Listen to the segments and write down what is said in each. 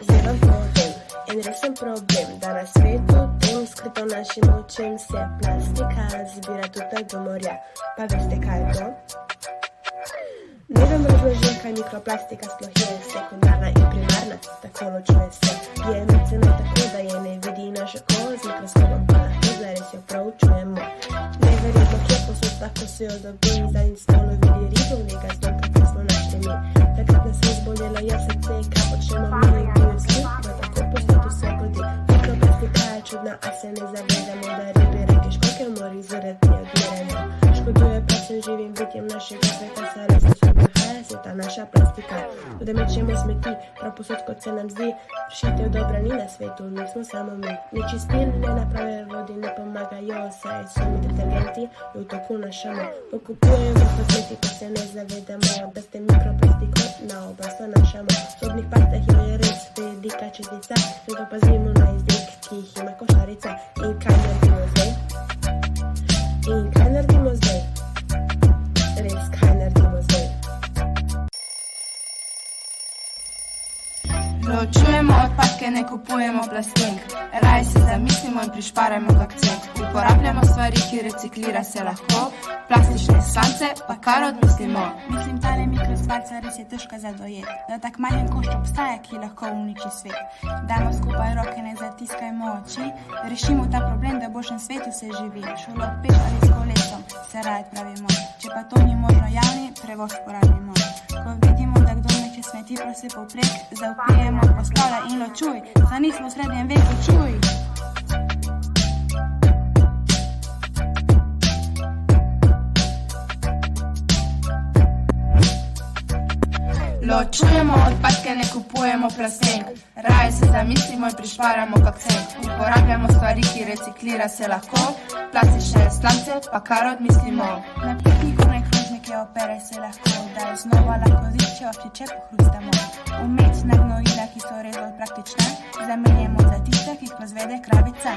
Zdaj vam povem, en resen problem, da na svetu tem skrito našim očem se plastika zbira tudi do morja. Pa veste, kaj je to? Ne vem razložim, kaj mikroplastika sploh je, sekundarna in primarna, tako ločuje se. Je medicina tako, da je ne vidi naš oko, z mikroskopom pa lahko zares jo proučujemo. Neverjetno, kje posod lahko se jo dobi, zadnjič smo lovili ribo, nekaj zlomka, ki smo našli mi. Takrat nas je zboljelo je srce, kaj počnemo mi, bil slip, da tako posod vse godi. Mikroplastika je čudna, a se ne zavedamo, da ribe, reke, školjke v morju zaradi odmiranja. Škoduje predvsem živim bitjem našega sveta, se res nahaja se ta naša plastika. Da mečemo smeti, prav posod kot se nam zdi, rešitev dobra ni na svetu, nismo samo mi. Nečistilne naprave vodi ne pomagajo, saj so mi detergenti v toku našamo. Pokupujemo posmeti, pa se ne zavedamo, da ste mikroplastiko na obraz nanašamo. V sobnih pastah je res velika čestica, zato pazimo na izdelke, ki jih ima košarica. In kaj naredimo zdaj? Res, kaj naredimo zdaj? Ločujemo odpadke, ne kupujemo plastink. Raj se zamislimo in prišparajmo kak cent. Uporabljamo stvari, ki reciklira se lahko. Plastične slance pa kar odmislimo. Mislim, tale mikrostvarca res je težka za dojet. Da tak majhen košč obstaja, ki lahko uniči svet. Dajmo skupaj roke, ne zatiskajmo oči. Rešimo ta problem, da v boljšem svetu se živi. Šolo peš ali s kolesom se raje odpravimo. Če pa to ni možno, javni prevoz porabimo. Ko vidimo, da kdo meče smeti prosi povprek, zaupijemo, postavlja in ločuj. Saj nismo v srednjem veku, čuj. Ločujemo odpadke, ne kupujemo plastink. Raje se zamislimo in prišparajmo kak cent. Uporabljamo stvari, ki reciklira se lahko. Plastične slance pa kar odmislimo. Na pikniku naj krožnike opere se lahko, da je znova lahko ziče, oščiče pohrustamo. Umetna gnojila, ki so res bolj praktična, zamenjamo za tiste, ki jih proizvede kravica.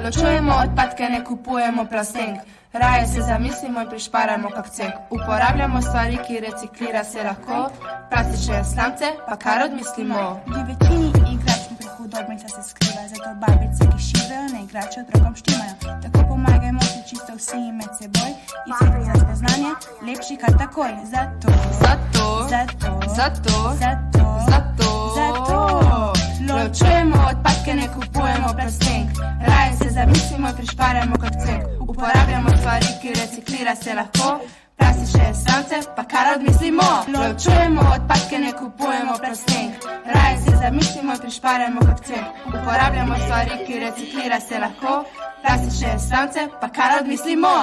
Ločujemo odpadke, ne kupujemo plastink. Raje se zamislimo in prišparajmo kak cent. Uporabljamo stvari, ki reciklira se lahko. Plastične slance pa kar odmislimo. Pri večini igrač pri hudobnica se skriva, zato babice, ki šivajo, ne igrače otrokom štimajo. Tako pomagajmo se čisto vsi med seboj, izvedeti za spoznanje, lepši kar takoj. Zato ločujemo odpadke, ne kupujemo plastink. Raje se zamislimo in prišparajmo kak cent. Uporabljamo stvari, ki reciklira se lahko. Plastične slance pa kar odmislimo. Ločujemo odpadke, ne kupujemo plastink. Raje se zamislimo in prišparajmo kak cent. Uporabljamo stvari, ki reciklira se lahko. Plastične slance pa kar odmislimo.